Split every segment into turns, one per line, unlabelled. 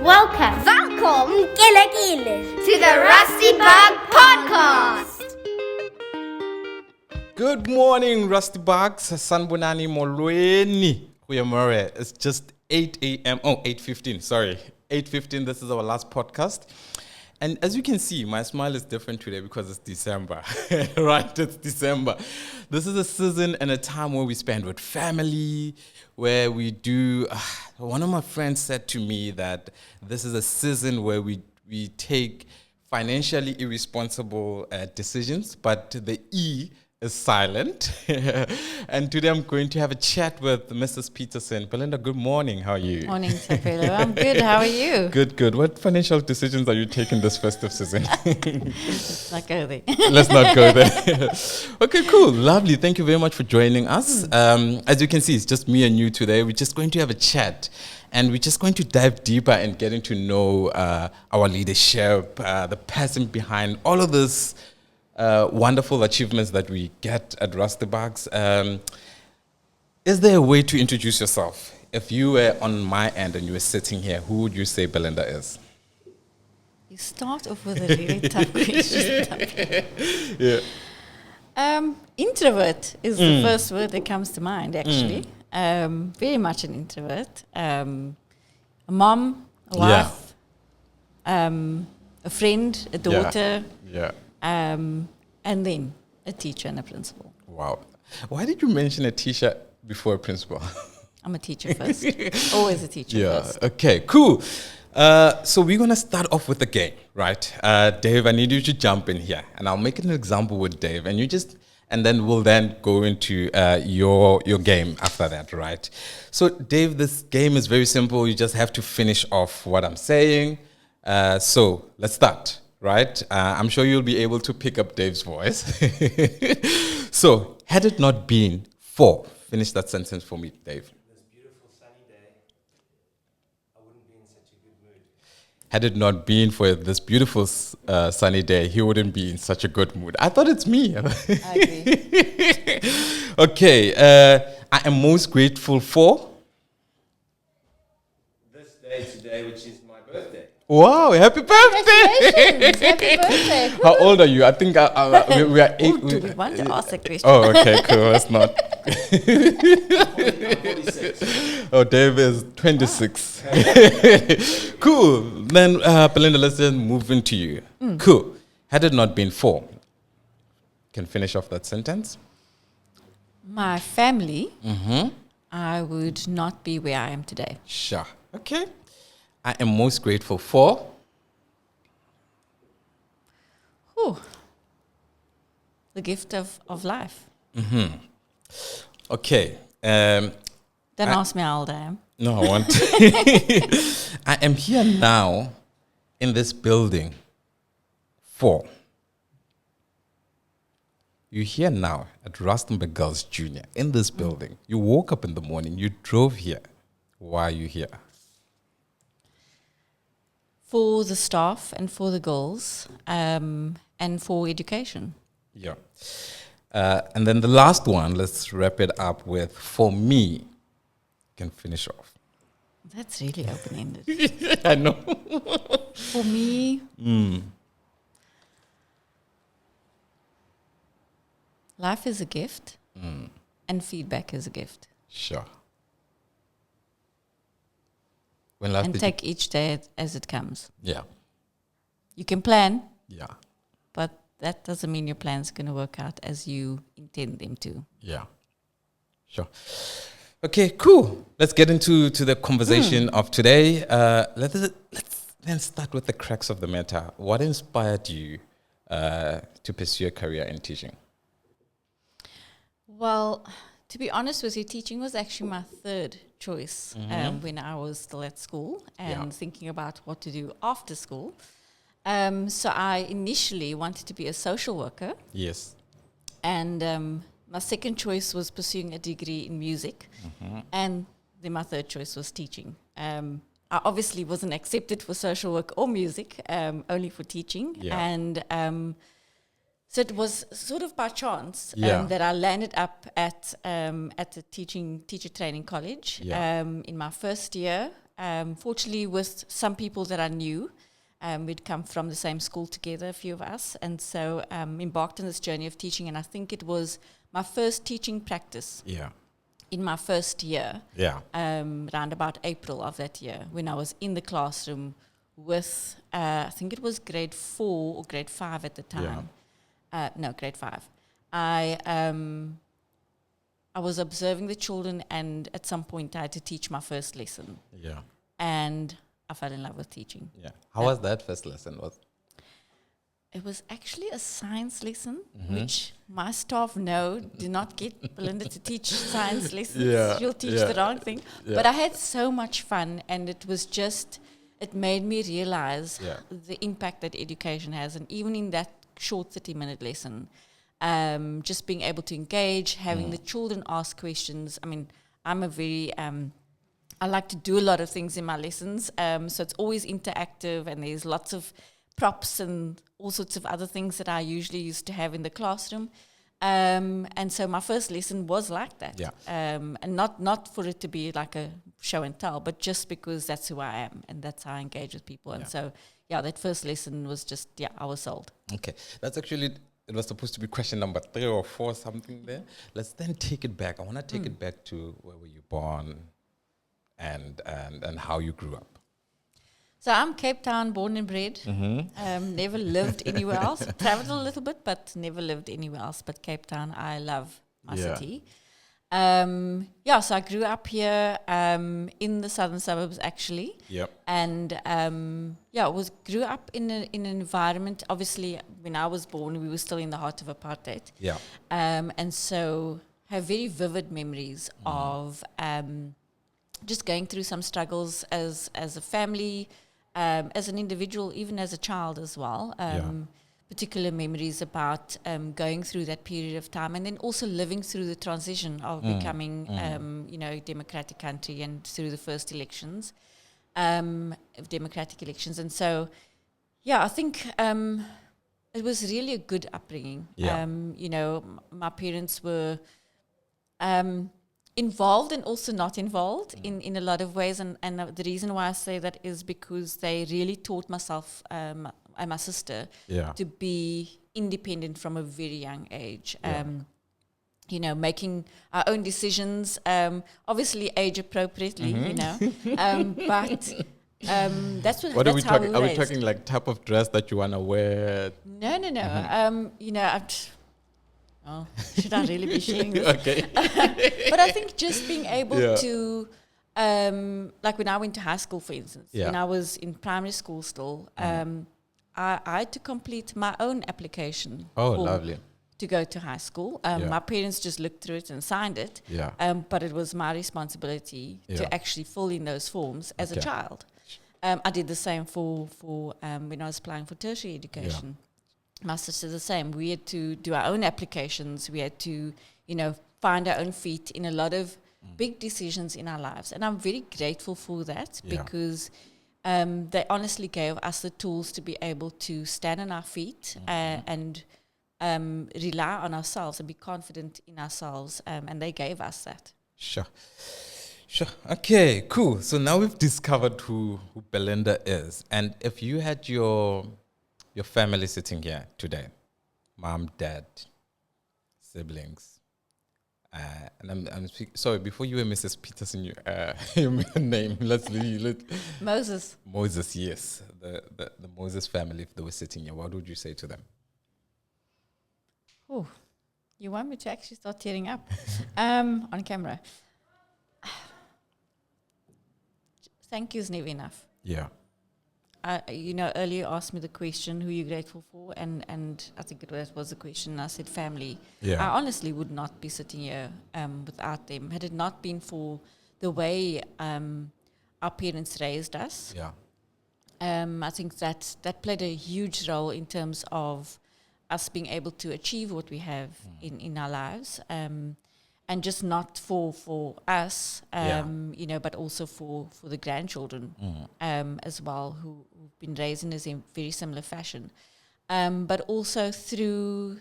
Welcome, Gile, to the Rustenburg Podcast.
Good morning, Rusty Bugs. Sanbonani Molweni. Kuyamore. It's just 8 a.m. Oh, 8:15. Sorry. 8:15. This is our last podcast. And as you can see, my smile is different today because it's December. Right? It's December. This is a season and a time where we spend with family, where we do... one of my friends said to me that this is a season where we take financially irresponsible decisions, but the E is silent. And today I'm going to have a chat with Mrs. Peterson. Belinda, good morning. How are you?
Morning, Tapelo. I'm good. How are you?
Good. What financial decisions are you taking this festive season?
Let's not go there.
Let's not go there. Okay, cool. Lovely. Thank you very much for joining us. As you can see, it's just me and you today. We're just going to have a chat. And we're just going to dive deeper and getting to know our leadership, the person behind all of this wonderful achievements that we get at Rustenburg's. Is there a way to introduce yourself? If you were on my end and you were sitting here, who would you say Belinda is?
You start off with a really tough question.
Yeah.
Introvert is the first word that comes to mind, actually. Very much an introvert. A mom, a wife, a friend, a daughter.
Yeah.
And then a teacher and a principal.
Wow. Why did you mention a teacher before a principal?
I'm a teacher first. Always a teacher first.
Okay, cool. So we're going to start off with the game, right? Dave, I need you to jump in here. And I'll make an example with Dave. And then we'll then go into your game after that, right? So, Dave, this game is very simple. You just have to finish off what I'm saying. So let's start. Right? I'm sure you'll be able to pick up Dave's voice. So, had it not been for, finish that sentence for me, Dave.
This beautiful sunny day, I wouldn't be in such a good mood.
Had it not been for this beautiful sunny day, he wouldn't be in such a good mood. I thought it's me.
I agree.
Okay. I am most grateful for?
This day today, which is my birthday.
Wow, happy birthday!
Congratulations. Happy birthday.
How old are you? I think we are 8.
Do we want to ask that question?
Oh, okay, cool. That's not.
I'm 46.
Oh, Dave is 26. Cool. Then, Belinda, let's just move into you. Cool. Had it not been for, can finish off that sentence.
My family, I would not be where I am today.
Sure. Okay. I am most grateful for.
The gift of life.
Okay.
Don't ask me how old I am.
No, I want. I am here now in this building for. You're here now at Rustenburg Girls Junior in this building. You woke up in the morning, you drove here. Why are you here?
For the staff and for the girls, and for education.
Yeah. And then the last one, let's wrap it up with, for me, you can finish off.
That's really open-ended.
I know.
For me, life is a gift, and feedback is a gift.
Sure. When last
And
did
take each day as it comes.
Yeah.
You can plan,
Yeah.
but that doesn't mean your plan's going to work out as you intend them to.
Yeah. Sure. Okay, cool. Let's get into the conversation of today. Let's then start with the crux of the matter. What inspired you to pursue a career in teaching?
Well, to be honest with you, teaching was actually my third choice when I was still at school and thinking about what to do after school. So I initially wanted to be a social worker.
Yes.
And my second choice was pursuing a degree in music. And then my third choice was teaching. I obviously wasn't accepted for social work or music, only for teaching.
Yeah.
And so it was sort of by chance that I landed up at the teacher training college in my first year. fortunately with some people that I knew. We'd come from the same school together, a few of us, and so embarked on this journey of teaching. And I think it was my first teaching practice in my first year, around about April of that year, when I was in the classroom with, I think it was grade 4 or grade 5 at the time. No, grade 5. I was observing the children, and at some point I had to teach my first lesson.
Yeah.
And I fell in love with teaching.
Yeah. How was that first lesson?
It was actually a science lesson, which my staff know, do not get Belinda to teach science lessons. She'll teach the wrong thing. Yeah. But I had so much fun, and it was just, it made me realize the impact that education has. And even in that short 30-minute lesson, just being able to engage, having the children ask questions. I mean, I'm a very... I like to do a lot of things in my lessons, so it's always interactive, and there's lots of props and all sorts of other things that I usually used to have in the classroom. And so my first lesson was like that. And not for it to be like a show and tell, but just because that's who I am and that's how I engage with people. And so, that first lesson was just, I was sold. Okay.
That's actually, it was supposed to be question number 3 or 4, something there. Let's then take it back. I want to take it back to where were you born and how you grew up.
So I'm Cape Town born and bred. Never lived anywhere else. Traveled a little bit, but never lived anywhere else. But Cape Town, I love my city. So I grew up here in the southern suburbs, actually. And grew up in an environment. Obviously, when I was born, we were still in the heart of apartheid. And so have very vivid memories of just going through some struggles as a family, as an individual, even as a child as well. Particular memories about going through that period of time, and then also living through the transition of becoming, a democratic country, and through the first elections, democratic elections. And so, I think it was really a good upbringing. My parents were involved and also not involved in a lot of ways, and the reason why I say that is because they really taught myself and my sister to be independent from a very young age. Making our own decisions, obviously age appropriately, but that's what are we talking?
Are we talking like type of dress that you want to wear?
No. Should I really be sharing this?
Okay.
But I think just being able to, like when I went to high school, for instance, when I was in primary school still, I had to complete my own application.
Oh, lovely.
To go to high school. My parents just looked through it and signed it. But it was my responsibility to actually fill in those forms as a child. I did the same for when I was applying for tertiary education. My sister the same. We had to do our own applications. We had to, find our own feet in a lot of big decisions in our lives. And I'm very grateful for that because they honestly gave us the tools to be able to stand on our feet and rely on ourselves and be confident in ourselves. And they gave us that.
Sure. Okay, cool. So now we've discovered who Belinda is. And if you had your family sitting here today, mom, dad, siblings, and I'm sorry, before you were Mrs. Peterson, your middle name,
Moses.
Moses, yes. The Moses family, if they were sitting here, what would you say to them?
Oh, you want me to actually start tearing up on camera? Thank you is never enough.
Yeah.
Earlier you asked me the question, who are you grateful for? And I think that was the question. I said family. I honestly would not be sitting here without them. Had it not been for the way our parents raised us, I think that played a huge role in terms of us being able to achieve what we have in our lives. And just not for us, but also for the grandchildren as well, who've been raised in a very similar fashion. But also through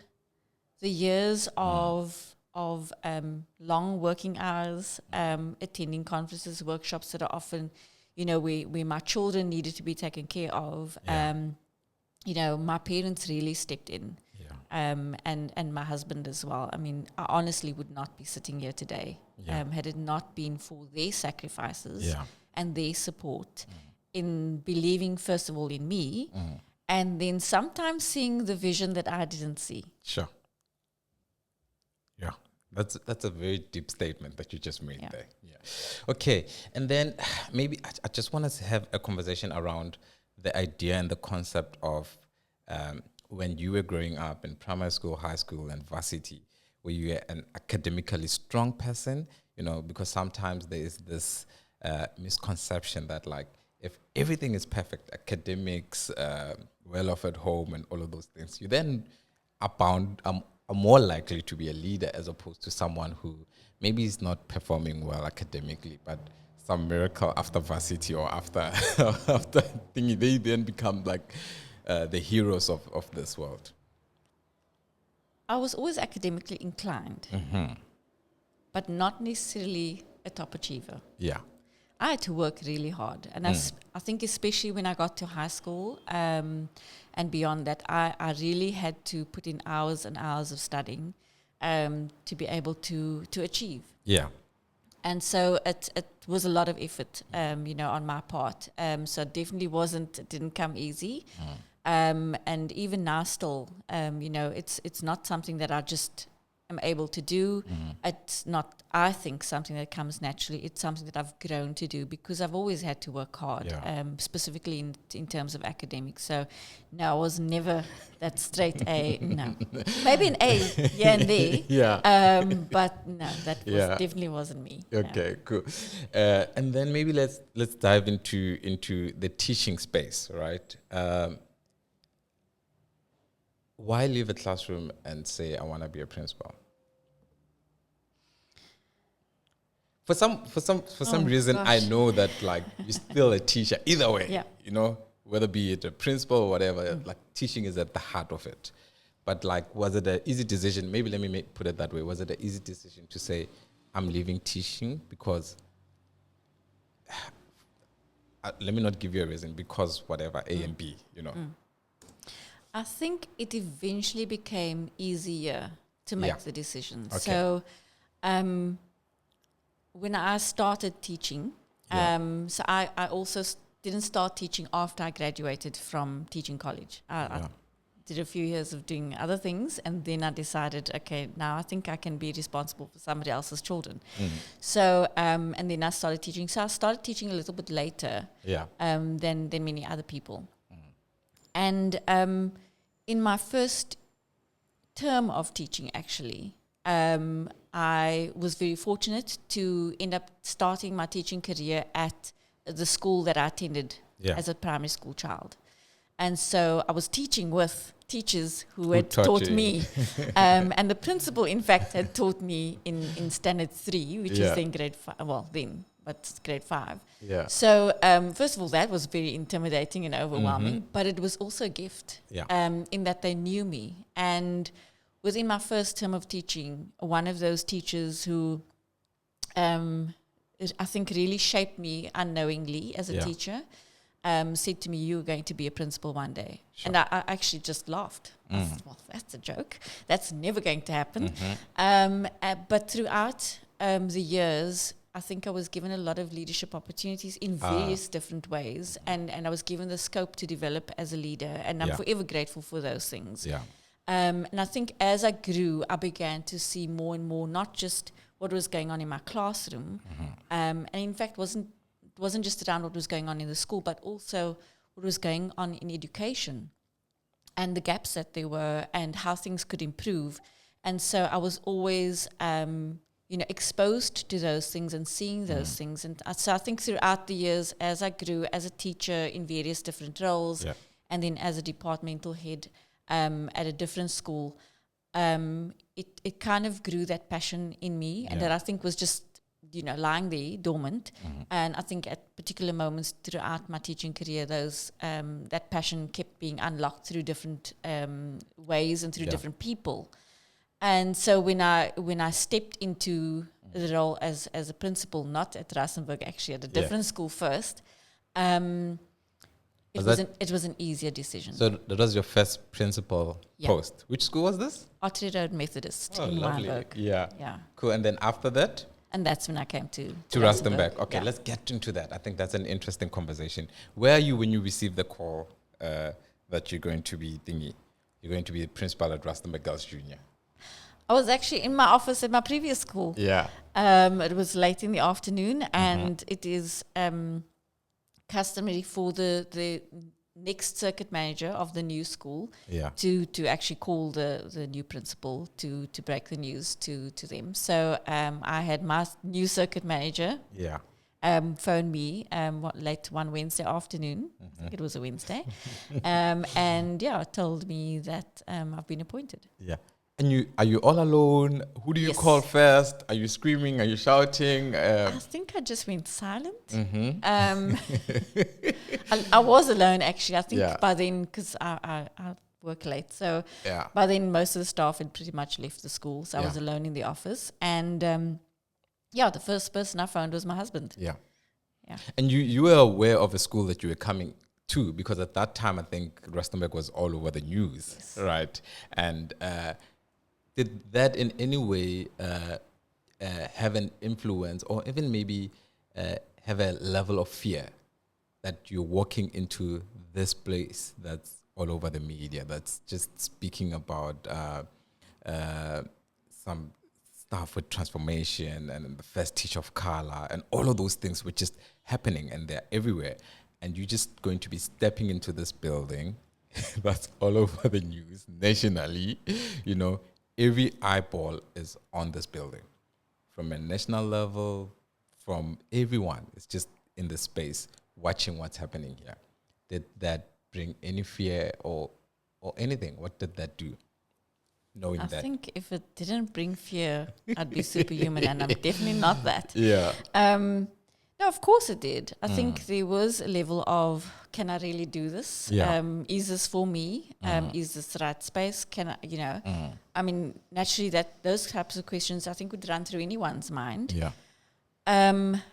the years of long working hours, attending conferences, workshops that are often, where my children needed to be taken care of, my parents really stepped in. And my husband as well. I mean, I honestly would not be sitting here today had it not been for their sacrifices and their support in believing, first of all, in me, and then sometimes seeing the vision that I didn't see.
Sure. Yeah, that's a very deep statement that you just made there. Yeah. Okay, and then maybe I just want us to have a conversation around the idea and the concept of when you were growing up in primary school, high school, and varsity, were you an academically strong person? Because sometimes there is this misconception that, like, if everything is perfect, academics, well off at home, and all of those things, you then are more likely to be a leader as opposed to someone who maybe is not performing well academically, but some miracle after varsity or after thingy, they then become like the heroes of this world.
I was always academically inclined, but not necessarily a top achiever.
Yeah.
I had to work really hard. And I think especially when I got to high school and beyond that, I really had to put in hours and hours of studying to be able to achieve.
Yeah.
And so it was a lot of effort, on my part. So it definitely didn't come easy. And even now still, it's not something that I just am able to do. It's not, I think, something that comes naturally. It's something that I've grown to do because I've always had to work hard, specifically in terms of academics. So, no, I was never that straight A. No, maybe an A here and there. But no, that definitely wasn't me.
Okay, cool. And then maybe let's dive into the teaching space, right? Why leave a classroom and say, I want to be a principal? For some reason, gosh. I know that, like, you're still a teacher either way, whether be it a principal or whatever, like, teaching is at the heart of it. But, like, was it an easy decision? Maybe let me put it that way. Was it an easy decision to say, I'm leaving teaching because, let me not give you a reason, because whatever, A and B,
I think it eventually became easier to make the decision.
Okay.
So when I started teaching, so I also didn't start teaching after I graduated from teaching college. I did a few years of doing other things, and then I decided, okay, now I think I can be responsible for somebody else's children. So, and then I started teaching. So I started teaching a little bit later than many other people. And in my first term of teaching, actually, I was very fortunate to end up starting my teaching career at the school that I attended as a primary school child. And so I was teaching with teachers who had taught me. And the principal, in fact, had taught me in standard 3, which is then grade 5. Well, then, but it's grade 5.
Yeah.
So, first of all, that was very intimidating and overwhelming, but it was also a gift in that they knew me. And within my first term of teaching, one of those teachers who I think really shaped me unknowingly as a teacher said to me, you're going to be a principal one day. Sure. And I actually just laughed. I said, well, that's a joke. That's never going to happen. But throughout the years, I think I was given a lot of leadership opportunities in various different ways. And I was given the scope to develop as a leader. And I'm forever grateful for those things. Yeah. And I think as I grew, I began to see more and more, not just what was going on in my classroom. And in fact, it wasn't just around what was going on in the school, but also what was going on in education and the gaps that there were and how things could improve. And so I was always, exposed to those things and seeing those things. And so I think throughout the years, as I grew as a teacher in various different roles, and then as a departmental head at a different school, it kind of grew that passion in me, and that I think was just lying there dormant. And I think at particular moments throughout my teaching career, those that passion kept being unlocked through different ways and through different people. And so when I stepped into the role as a principal, not at Rustenburg, actually at a different school first, It was an easier decision.
So that was your first principal post. Which school was this?
Artery Road Methodist in
lovely.
Wynberg.
Yeah. Cool. And then after that?
And that's when I came to
Rustenburg. Okay, let's get into that. I think that's an interesting conversation. Where are you when you received the call that you're going to be the principal at Rustenburg Girls Junior?
I was actually in my office at my previous school.
Yeah.
It was late in the afternoon, and it is customary for the next circuit manager of the new school to actually call the new principal to break the news to them. So I had my new circuit manager phone me late one Wednesday afternoon. I think it was a Wednesday. And told me that I've been appointed.
Yeah. And are you all alone? Who do you call first? Are you screaming? Are you shouting?
I think I just went silent. I was alone, actually. I think by then, because I work late. So by then, most of the staff had pretty much left the school. So I was alone in the office. And the first person I phoned was my husband.
Yeah. And you were aware of a school that you were coming to, because at that time, I think Rustenburg was all over the news, right? And did that in any way have an influence, or even maybe have a level of fear that you're walking into this place that's all over the media, that's just speaking about some stuff with transformation and the first teacher of color and all of those things were just happening and they're everywhere, and you're just going to be stepping into this building that's all over the news nationally, every eyeball is on this building, from a national level, from everyone. It's just in the space watching what's happening here. Did that bring any fear or anything? What did that do? Knowing that, I
think if it didn't bring fear, I'd be superhuman, and I'm definitely not that.
Yeah.
No, of course it did. I think there was a level of, can I really do this?
Yeah.
Is this for me? Is this the right space? Can I, I mean, naturally those types of questions I think would run through anyone's mind.
Yeah.
And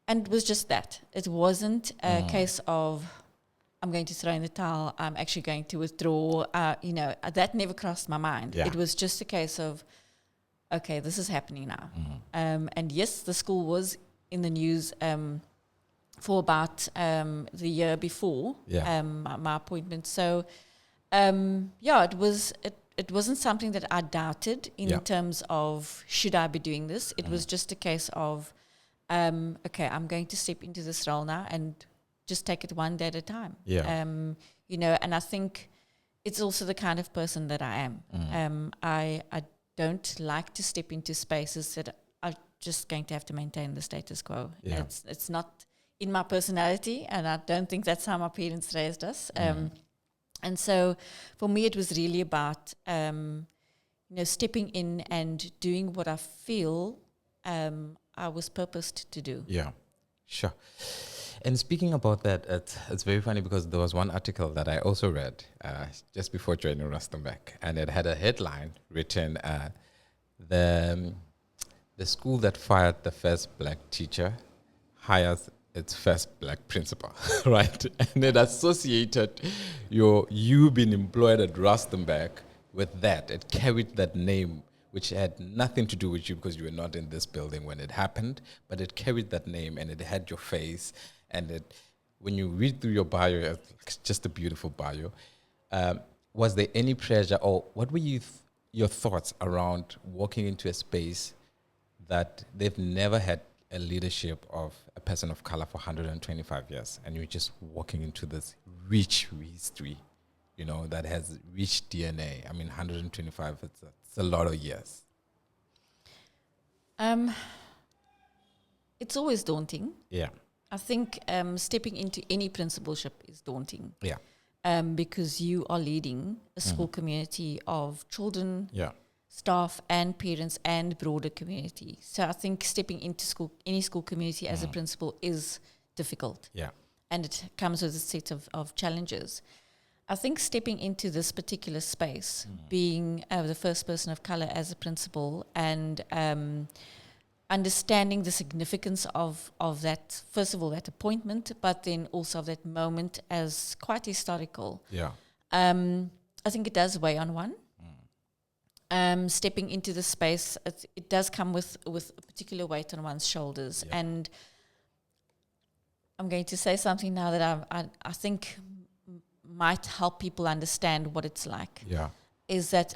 it was just that. It wasn't a case of, I'm going to throw in the towel, I'm actually going to withdraw. That never crossed my mind.
Yeah.
It was just a case of, okay, this is happening now. And yes, the school was in the news for about the year before my appointment. So, it wasn't something that I doubted in terms of should I be doing this. It was just a case of, okay, I'm going to step into this role now and just take it one day at a time.
Yeah.
And I think it's also the kind of person that I am. I don't like to step into spaces that are just going to have to maintain the status quo.
Yeah.
It's not in my personality, and I don't think that's how my parents raised us. And so for me, it was really about, stepping in and doing what I feel I was purposed to do.
Yeah, sure. And speaking about that, it's very funny because there was one article that I also read just before joining Rustenburg, and it had a headline written, the school that fired the first black teacher hires its first black principal, right? And it associated you being employed at Rustenburg with that. It carried that name, which had nothing to do with you because you were not in this building when it happened, but it carried that name and it had your face. And when you read through your bio, it's just a beautiful bio. Was there any pressure, or what were your thoughts around walking into a space that they've never had a leadership of a person of color for 125 years, and you're just walking into this rich history, that has rich DNA? I mean, 125, it's a lot of years.
It's always daunting.
Yeah.
I think stepping into any principalship is daunting.
Yeah.
Because you are leading a school community of children, staff and parents and broader community. So I think stepping into any school community as a principal is difficult.
Yeah.
And it comes with a set of challenges. I think stepping into this particular space, being the first person of color as a principal, and understanding the significance of that, first of all, that appointment, but then also of that moment as quite historical.
Yeah.
I think it does weigh on one. Stepping into the space, it does come with a particular weight on one's shoulders.
Yeah.
And I'm going to say something now that I think might help people understand what it's like.
Yeah.
Is that,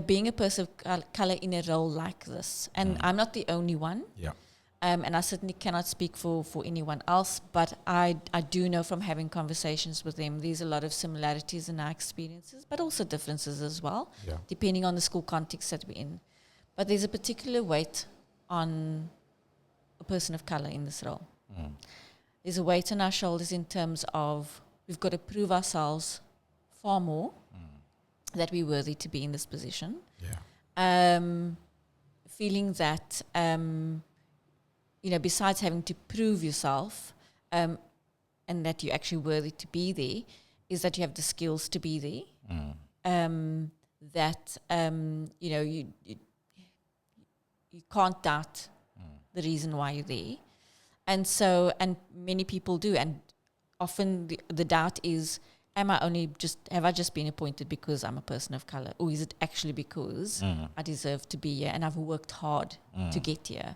being a person of color in a role like this, and I'm not the only one.
Yeah.
And I certainly cannot speak for anyone else, but I do know from having conversations with them, there's a lot of similarities in our experiences, but also differences as well,
Yeah.
depending on the school context that we're in. But there's a particular weight on a person of color in this role. There's a weight on our shoulders in terms of we've got to prove ourselves far more that we're worthy to be in this position.
Yeah.
Feeling that... besides having to prove yourself and that you're actually worthy to be there, is that you have the skills to be there. You can't doubt the reason why you're there. And so, and many people do. And often the doubt is, have I just been appointed because I'm a person of color? Or is it actually because I deserve to be here and I've worked hard to get here?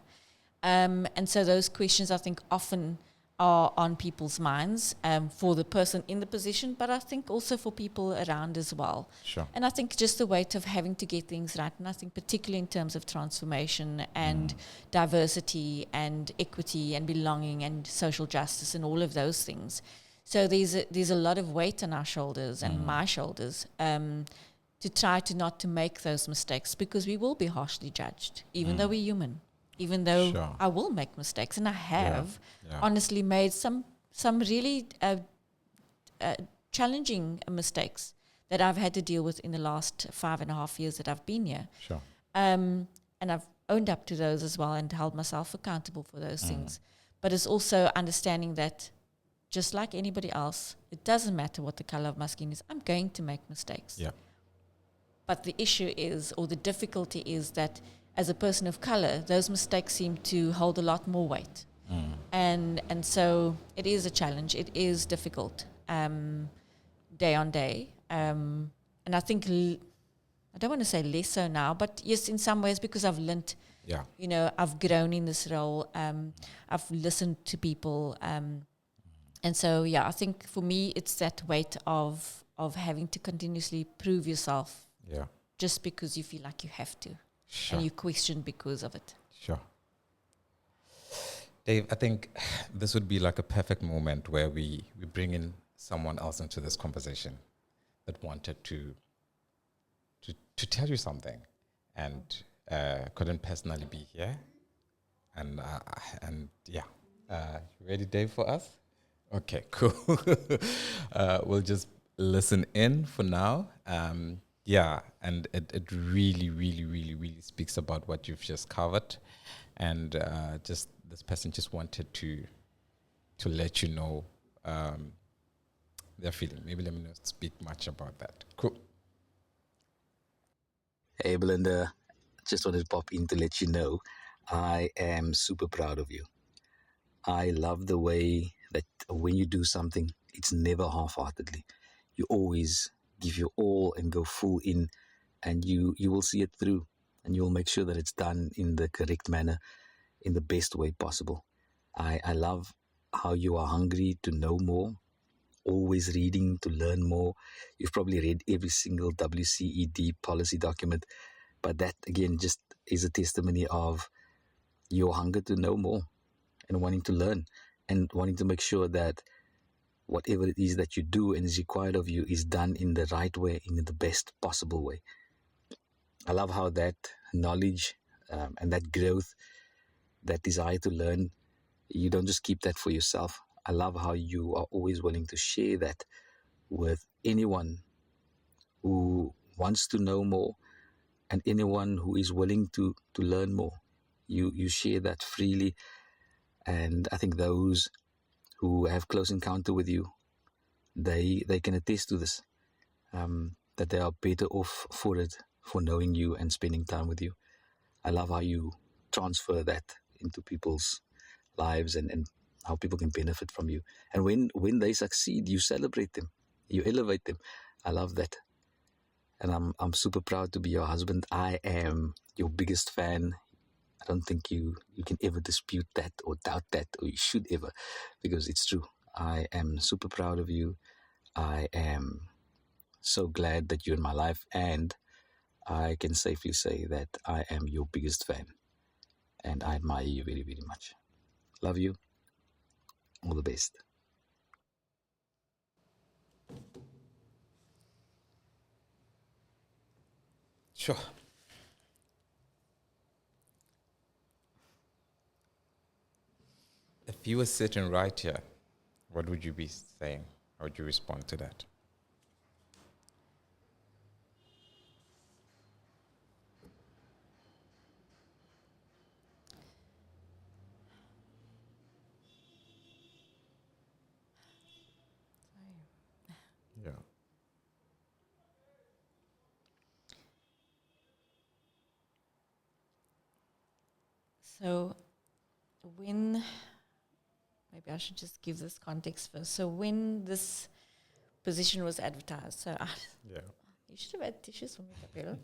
And so those questions, I think, often are on people's minds for the person in the position, but I think also for people around as well.
Sure.
And I think just the weight of having to get things right, and I think particularly in terms of transformation and diversity and equity and belonging and social justice and all of those things. So there's a lot of weight on our shoulders and my shoulders to try not to make those mistakes, because we will be harshly judged, even though we're human. Even though
Sure.
I will make mistakes, and I have
Yeah.
honestly made some really challenging mistakes that I've had to deal with in the last 5.5 years that I've been here.
Sure.
And I've owned up to those as well and held myself accountable for those things. But it's also understanding that just like anybody else, it doesn't matter what the color of my skin is, I'm going to make mistakes.
Yeah.
But the issue is, or the difficulty is, that as a person of color, those mistakes seem to hold a lot more weight. And so it is a challenge. It is difficult day on day. And I think, I don't want to say less so now, but yes, in some ways, because I've learnt,
Yeah.
I've grown in this role. I've listened to people. And so, I think for me, it's that weight of having to continuously prove yourself
Yeah.
just because you feel like you have to.
Sure.
And you question because of it.
Sure. Dave, I think this would be like a perfect moment where we bring in someone else into this conversation that wanted to tell you something and couldn't personally be here. And yeah. You ready, Dave, for us? Okay, cool. We'll just listen in for now. Yeah, and it really, really, really, really speaks about what you've just covered. And just this person just wanted to let you know their feeling. Maybe let me not speak much about that. Cool.
Hey, Belinda. Just wanted to pop in to let you know I am super proud of you. I love the way that when you do something, it's never half-heartedly. You always give your all and go full in, and you will see it through, and you will make sure that it's done in the correct manner, in the best way possible. I love how you are hungry to know more, always reading to learn more. You've probably read every single WCED policy document, but that again just is a testimony of your hunger to know more and wanting to learn and wanting to make sure that whatever it is that you do and is required of you is done in the right way, in the best possible way. I love how that knowledge and that growth, that desire to learn, you don't just keep that for yourself. I love how you are always willing to share that with anyone who wants to know more and anyone who is willing to learn more. You share that freely, and I think those who have close encounter with you, they can attest to this, that they are better off for it, for knowing you and spending time with you. I love how you transfer that into people's lives and how people can benefit from you. And when they succeed, you celebrate them, you elevate them. I love that. And I'm super proud to be your husband. I am your biggest fan. I don't think you can ever dispute that or doubt that, or you should ever, because it's true. I am super proud of you. I am so glad that you're in my life, and I can safely say that I am your biggest fan, and I admire you very, very much. Love you. All the best.
Sure. If you were sitting right here, what would you be saying? How would you respond to that? Yeah.
So when, maybe I should just give this context first. So when this position was advertised,
Yeah.
you should have had tissues for me, Capello.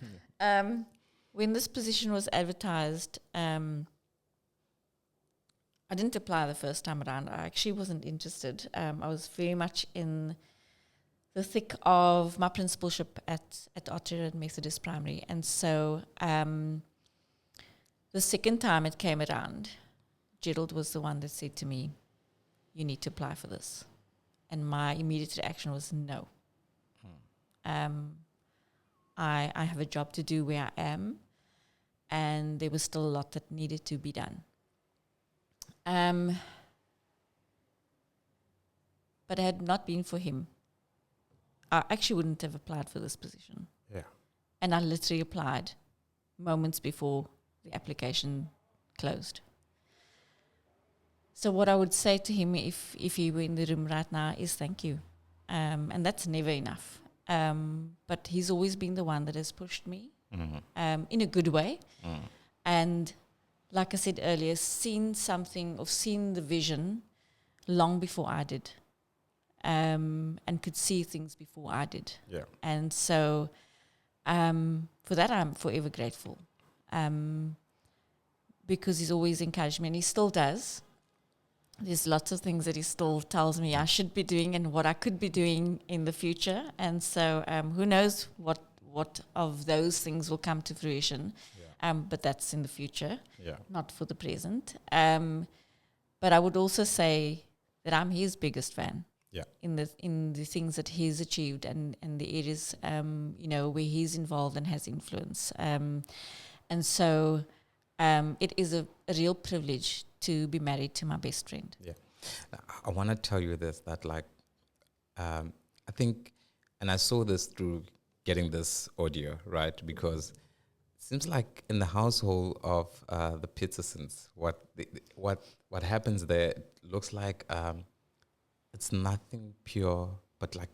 When this position was advertised, I didn't apply the first time around. I actually wasn't interested. I was very much in the thick of my principalship at Archer Methodist Primary. And so the second time it came around, Gerald was the one that said to me, you need to apply for this. And my immediate reaction was no. I have a job to do where I am, and there was still a lot that needed to be done. But had it not been for him, I actually wouldn't have applied for this position.
Yeah.
And I literally applied moments before the application closed. So what I would say to him if he were in the room right now is thank you. And that's never enough. But he's always been the one that has pushed me in a good way. And like I said earlier, seen something or seen the vision long before I did. And could see things before I did.
Yeah.
And so for that I'm forever grateful. Because he's always encouraged me, and he still does. There's lots of things that he still tells me I should be doing and what I could be doing in the future. And so who knows what of those things will come to fruition. Yeah. But that's in the future, not for the present. But I would also say that I'm his biggest fan.
Yeah.
In the things that he's achieved and the areas where he's involved and has influence. And so it is a real privilege to be married to my best friend.
Yeah. Now, I want to tell you this, that I think, and I saw this through getting this audio, right? Because it seems like in the household of the Petersons, what happens there looks like it's nothing pure, but like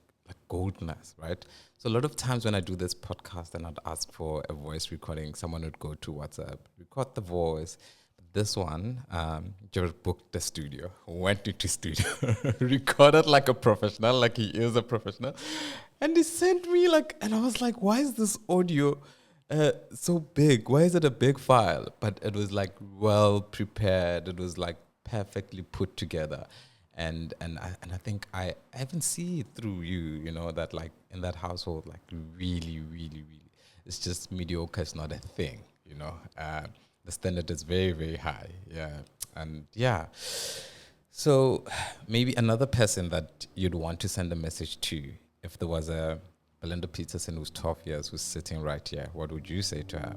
goldness, right? So a lot of times when I do this podcast and I'd ask for a voice recording, someone would go to WhatsApp, record the voice. This one, Jared booked the studio, went into studio, recorded like a professional, like he is a professional. And he sent me and I was like, why is this audio so big? Why is it a big file? But it was well prepared. It was perfectly put together. And I think I even see it through you, that in that household, really, really, really, it's just mediocre is not a thing, the standard is very, very high. Yeah. And yeah. So maybe another person that you'd want to send a message to, if there was a Belinda Petersen who's 12 years, who's sitting right here, what would you say to her?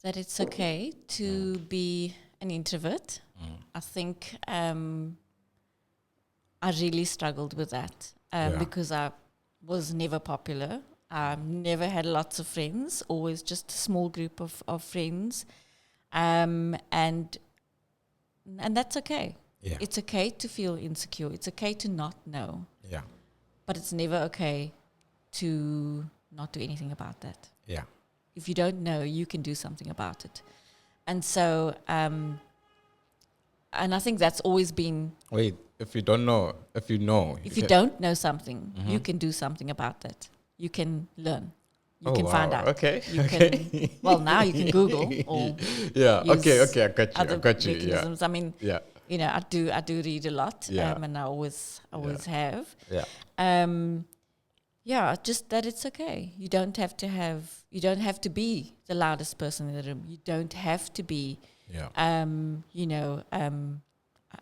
That it's okay to be an introvert. I think I really struggled with that because I was never popular. I never had lots of friends, always just a small group of friends. And that's okay. Yeah. It's okay to feel insecure. It's okay to not know.
Yeah.
But it's never okay to not do anything about that.
Yeah.
if you don't know, you can do something about it. And so, and I think that's always been.
Wait, if you don't know, if you know.
If you don't know something, you can do something about that. You can learn. You can find out.
Okay.
You can. Well, now you can Google or
yeah.
use
Okay. I got you.
other
I got you. Yeah.
mechanisms. I mean,
Yeah.
I do read a lot,
Yeah.
and I always have.
Yeah.
Just that it's okay. You don't have to be the loudest person in the room. You don't have to be.
Yeah.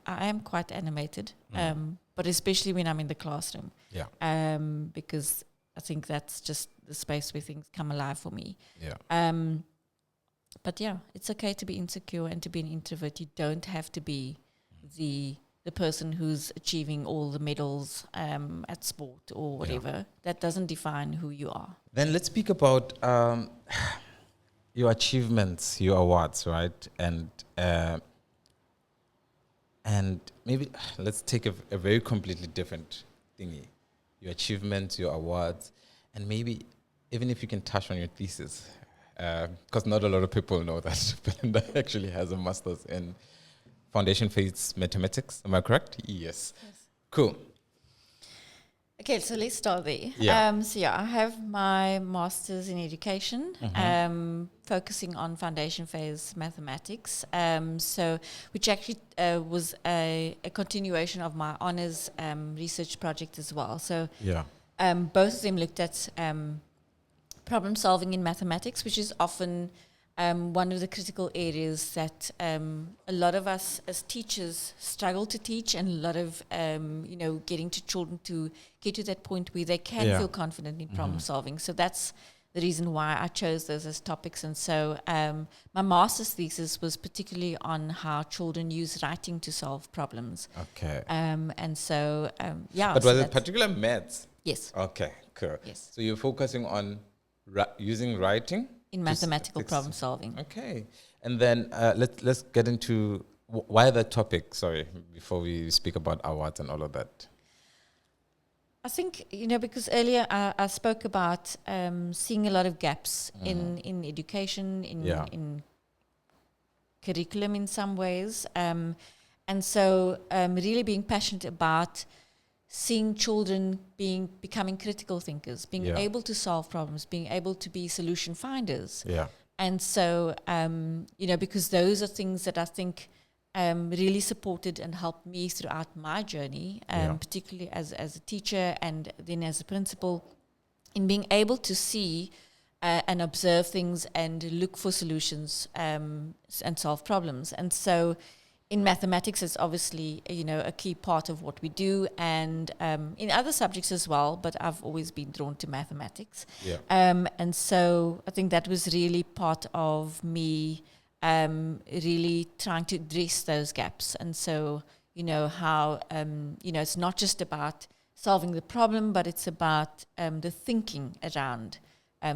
I am quite animated, but especially when I'm in the classroom.
Yeah.
Because I think that's just the space where things come alive for me.
Yeah.
But yeah, it's okay to be insecure and to be an introvert. You don't have to be the person who's achieving all the medals at sport or whatever.
Yeah.
That doesn't define who you are.
Then let's speak about your achievements, your awards, right? And maybe let's take a very completely different thingy. Your achievements, your awards, and maybe even if you can touch on your thesis, because not a lot of people know that Belinda actually has a master's in foundation phase mathematics. Am I correct? Yes. Cool.
Okay, so let's start there.
Yeah.
I have my master's in education, focusing on foundation phase mathematics. Which actually was a continuation of my honors research project as well. So
Yeah.
both of them looked at problem solving in mathematics, which is often one of the critical areas that a lot of us as teachers struggle to teach, and a lot of getting to children to get to that point where they can feel confident in problem solving. So that's the reason why I chose those as topics. And so my master's thesis was particularly on how children use writing to solve problems.
Okay.
And so yeah.
But
so
was it particular maths?
Yes.
Okay, cool.
Yes.
So you're focusing on using writing
in mathematical problem solving.
Okay, and then let's get into why that topic. Sorry, before we speak about awards and all of that.
I think because earlier I spoke about seeing a lot of gaps in education, in curriculum in some ways, and so really being passionate about seeing children becoming critical thinkers, being able to solve problems, being able to be solution finders.
Yeah.
And so, because those are things that I think really supported and helped me throughout my journey, particularly as a teacher and then as a principal, in being able to see and observe things and look for solutions and solve problems. And so in mathematics, it's obviously, a key part of what we do, and in other subjects as well, but I've always been drawn to mathematics.
Yeah.
And so I think that was really part of me really trying to address those gaps. And so, how, it's not just about solving the problem, but it's about the thinking around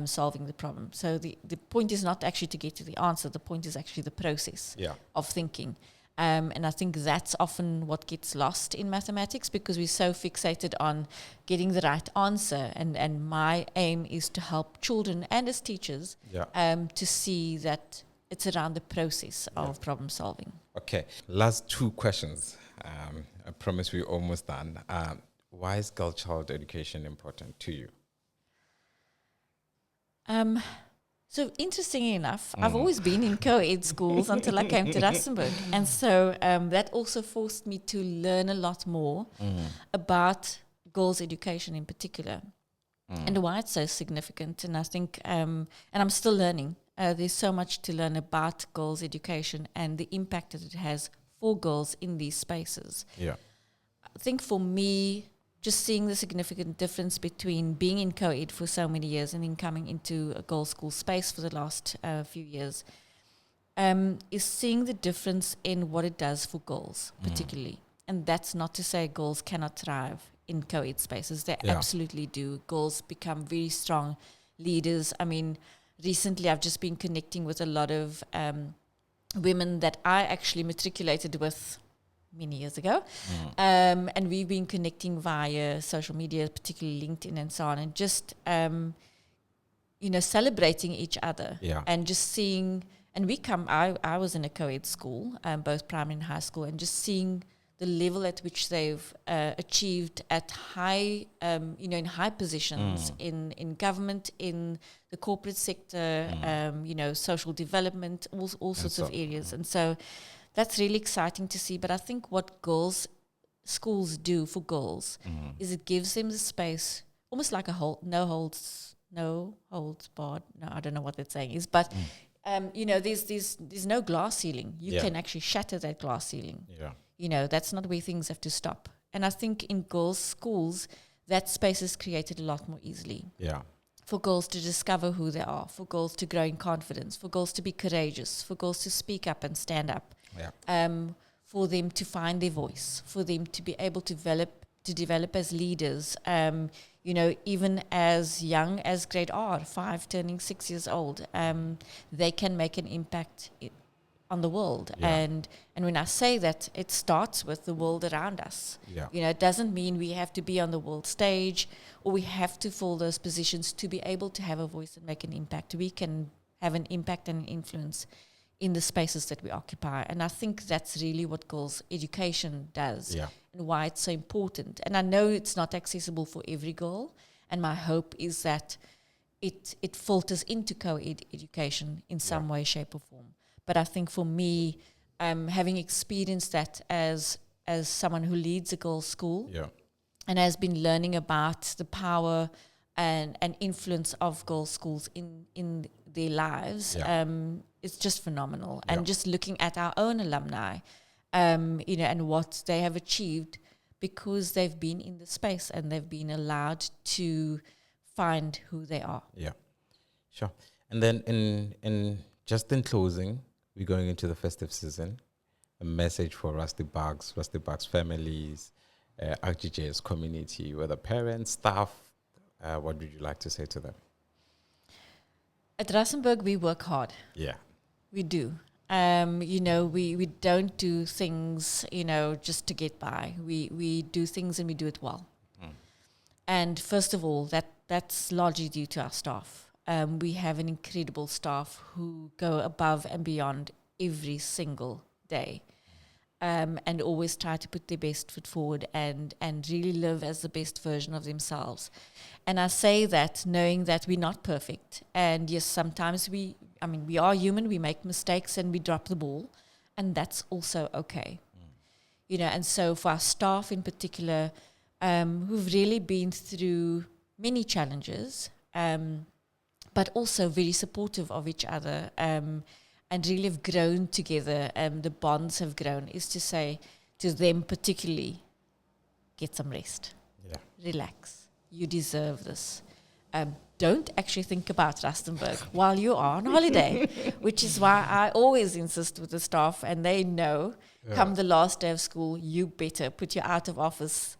solving the problem. So the point is not actually to get to the answer. The point is actually the process of thinking. And I think that's often what gets lost in mathematics, because we're so fixated on getting the right answer. And my aim is to help children and as teachers to see that it's around the process of problem solving.
Okay, last two questions. I promise we're almost done. Why is girl child education important to you?
So interestingly enough, I've always been in co-ed schools until I came to Rustenburg. And so that also forced me to learn a lot more about girls' education in particular and why it's so significant. And I think, and I'm still learning, there's so much to learn about girls' education and the impact that it has for girls in these spaces.
Yeah.
I think for me, just seeing the significant difference between being in co-ed for so many years and then coming into a girls' school space for the last few years, is seeing the difference in what it does for girls, particularly. And that's not to say girls cannot thrive in co-ed spaces. They absolutely do. Girls become very strong leaders. I mean, recently I've just been connecting with a lot of women that I actually matriculated with many years ago. And we've been connecting via social media, particularly LinkedIn and so on, and just celebrating each other.
Yeah.
And just seeing, and I was in a co-ed school, both primary and high school, and just seeing the level at which they've achieved at high, in high positions in government, in the corporate sector, social development, all sorts of areas. And so that's really exciting to see. But I think what schools do for girls is it gives them the space, almost like a no holds barred. No, I don't know what that saying is, but there's no glass ceiling. You can actually shatter that glass ceiling.
Yeah.
That's not where things have to stop. And I think in girls' schools, that space is created a lot more easily.
Yeah.
For girls to discover who they are, for girls to grow in confidence, for girls to be courageous, for girls to speak up and stand up.
Yeah.
For them to find their voice, for them to be able to develop as leaders, even as young as grade R, 5 turning 6 years old, they can make an impact on the world.
Yeah.
And when I say that, it starts with the world around us.
Yeah.
It doesn't mean we have to be on the world stage or we have to fill those positions to be able to have a voice and make an impact. We can have an impact and an influence in the spaces that we occupy. And I think that's really what girls' education does, and why it's so important. And I know it's not accessible for every girl, and my hope is that it filters into co-ed education in some way, shape or form. But I think for me, having experienced that as someone who leads a girls' school and has been learning about the power and influence of girls' schools in their lives, it's just phenomenal. And just looking at our own alumni, and what they have achieved because they've been in the space and they've been allowed to find who they are.
Yeah, sure. And then in closing, we're going into the festive season. A message for Rusty Bugs families, RGJS community, whether parents, staff, what would you like to say to them?
At Rustenburg, we work hard.
Yeah.
We do. We don't do things, just to get by. We do things and we do it well. And first of all, that's largely due to our staff. We have an incredible staff who go above and beyond every single day, and always try to put their best foot forward and really live as the best version of themselves. And I say that knowing that we're not perfect. And yes, sometimes we are human, we make mistakes and we drop the ball, and that's also okay. And so for our staff in particular, who've really been through many challenges, but also very supportive of each other, and really have grown together, the bonds have grown, is to say to them particularly, get some rest.
Yeah.
Relax. You deserve this. Don't actually think about Rustenburg while you are on holiday, which is why I always insist with the staff, and they know, come the last day of school, you better put your out of office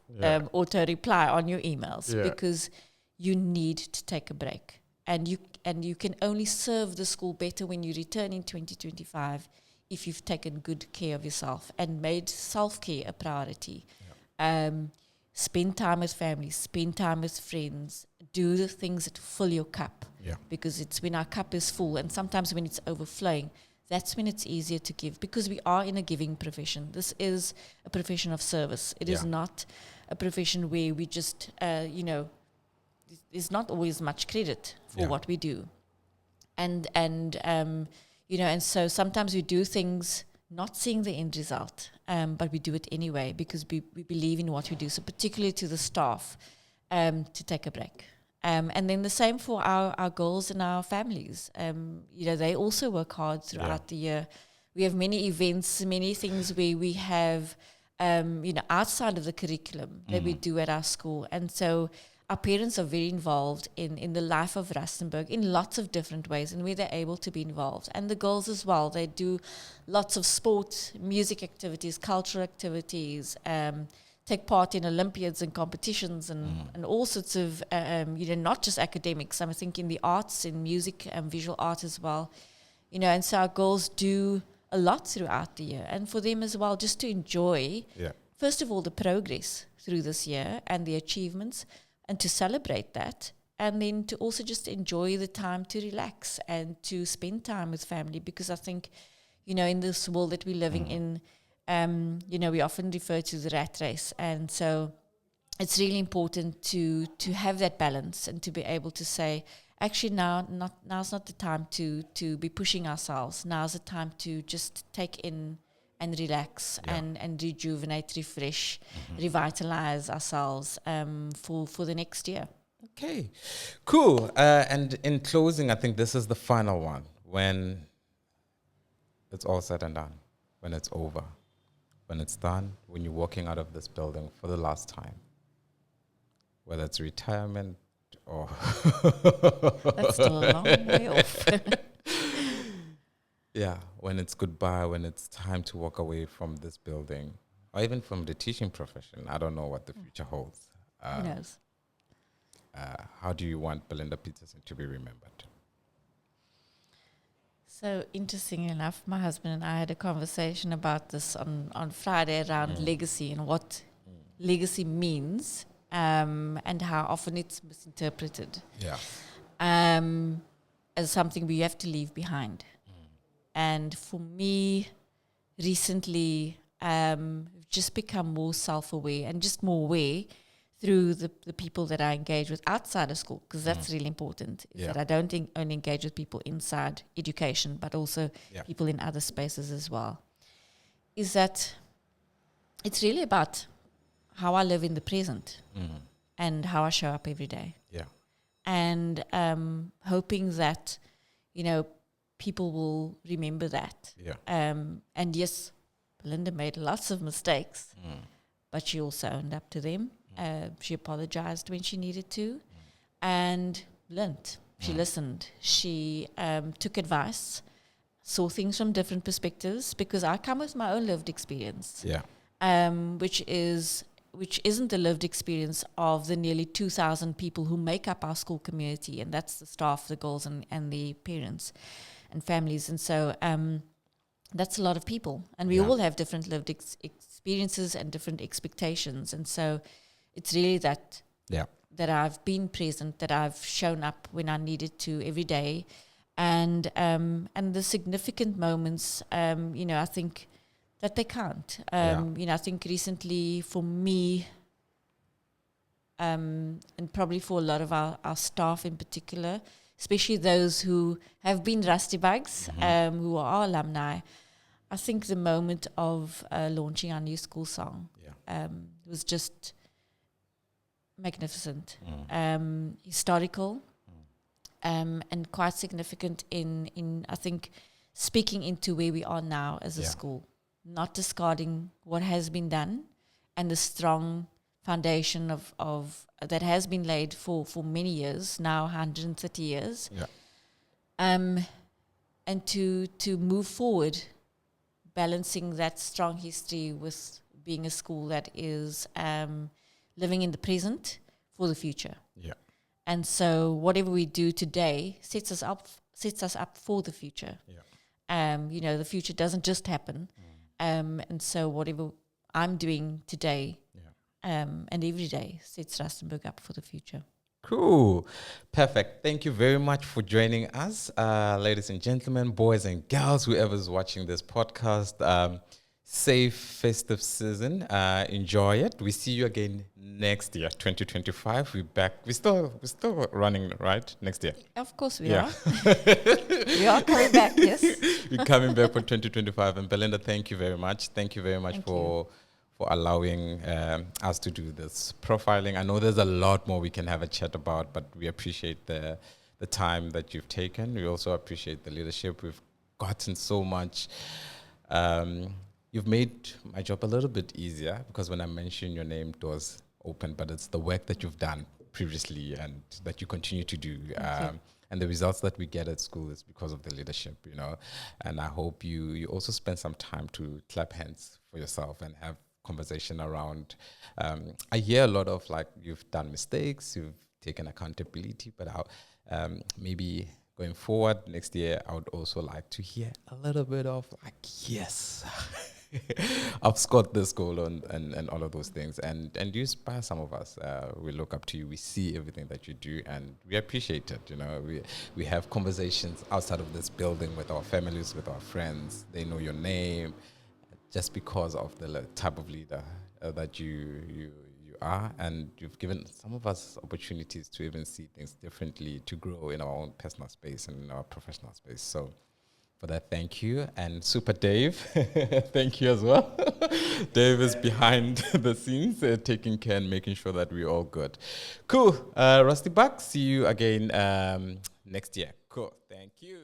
auto reply on your emails, because you need to take a break. And you can only serve the school better when you return in 2025 if you've taken good care of yourself and made self-care a priority. Spend time with family, spend time with friends, do the things that fill your cup. Because it's when our cup is full, and sometimes when it's overflowing, that's when it's easier to give, because we are in a giving profession. This is a profession of service. It is not a profession where we just, there's not always much credit for what we do. And so sometimes we do things not seeing the end result, but we do it anyway because we believe in what we do. So particularly to the staff, to take a break. And then the same for our girls and our families. They also work hard throughout the year. We have many events, many things where we have, outside of the curriculum that we do at our school. And so our parents are very involved in the life of Rustenburg in lots of different ways, and where they're able to be involved. And the girls as well, they do lots of sport, music activities, cultural activities, take part in Olympiads and competitions and all sorts of, not just academics. I think in the arts, in music and visual art as well. And so our girls do a lot throughout the year. And for them as well, just to enjoy, first of all, the progress through this year and the achievements, and to celebrate that, and then to also just enjoy the time to relax and to spend time with family, because I think, in this world that we're living in, we often refer to the rat race, and so it's really important to have that balance and to be able to say, actually, now's not the time to be pushing ourselves. Now's the time to just take in and relax and rejuvenate, refresh, revitalize ourselves for the next year.
Okay, cool. And in closing, I think this is the final one. When it's all said and done, when it's over, when it's done, when you're walking out of this building for the last time, whether it's retirement or...
That's still a long way off.
Yeah, when it's goodbye, when it's time to walk away from this building, or even from the teaching profession. I don't know what the future holds.
Who knows?
How do you want Belinda Petersen to be remembered?
So, interestingly enough, my husband and I had a conversation about this on Friday around legacy and what legacy means, and how often it's misinterpreted as something we have to leave behind. And for me, recently, just become more self-aware and just more aware through the people that I engage with outside of school, because that's really important, is that I don't only engage with people inside education, but also people in other spaces as well. Is that it's really about how I live in the present and how I show up every day.
Yeah.
And hoping that, people will remember that.
Yeah.
And yes, Belinda made lots of mistakes, but she also owned up to them. She apologized when she needed to, and learnt. She listened. She took advice, saw things from different perspectives, because I come with my own lived experience, which isn't the lived experience of the nearly 2,000 people who make up our school community, and that's the staff, the girls, and the parents and families. And so that's a lot of people, and we all have different lived experiences and different expectations. And so it's really that I've been present, that I've shown up when I needed to every day, and the significant moments, I think that they count. I think recently for me, and probably for a lot of our staff in particular, especially those who have been Rusty Bugs, who are alumni, I think the moment of launching our new school song was just magnificent, historical, and quite significant in I think speaking into where we are now as a school, not discarding what has been done and the strong foundation of that has been laid for many years now, 130 years, and to move forward, balancing that strong history with being a school that is living in the present for the future. And so whatever we do today sets us up for the future. The future doesn't just happen. And so whatever I'm doing today and every day sets Rustenburg up for the future.
Cool. Perfect. Thank you very much for joining us, ladies and gentlemen, boys and girls, whoever's watching this podcast. Safe festive season. Enjoy it. We see you again next year, 2025. We're back. We're still running, right? Next year.
Of course we are. We are coming back, yes.
We're coming back for 2025. And Belinda, thank you very much. Thank you very much for allowing us to do this profiling. I know there's a lot more we can have a chat about, but we appreciate the time that you've taken. We also appreciate the leadership. We've gotten so much. You've made my job a little bit easier, because when I mention your name, doors open, but it's the work that you've done previously and that you continue to do. And the results that we get at school is because of the leadership, And I hope you also spend some time to clap hands for yourself and have conversation around. I hear a lot of you've done mistakes, you've taken accountability, but maybe going forward next year, I would also like to hear a little bit of yes. I've scored this goal and all of those things. And you inspire some of us. We look up to you. We see everything that you do, and we appreciate it. You know, we have conversations outside of this building with our families, with our friends. They know your name just because of the type of leader that you are, and you've given some of us opportunities to even see things differently, to grow in our own personal space and in our professional space. So for that, thank you. And Super Dave, thank you as well. Dave is behind the scenes, taking care and making sure that we're all good. Cool. Rusty Buck, see you again next year. Cool. Thank you.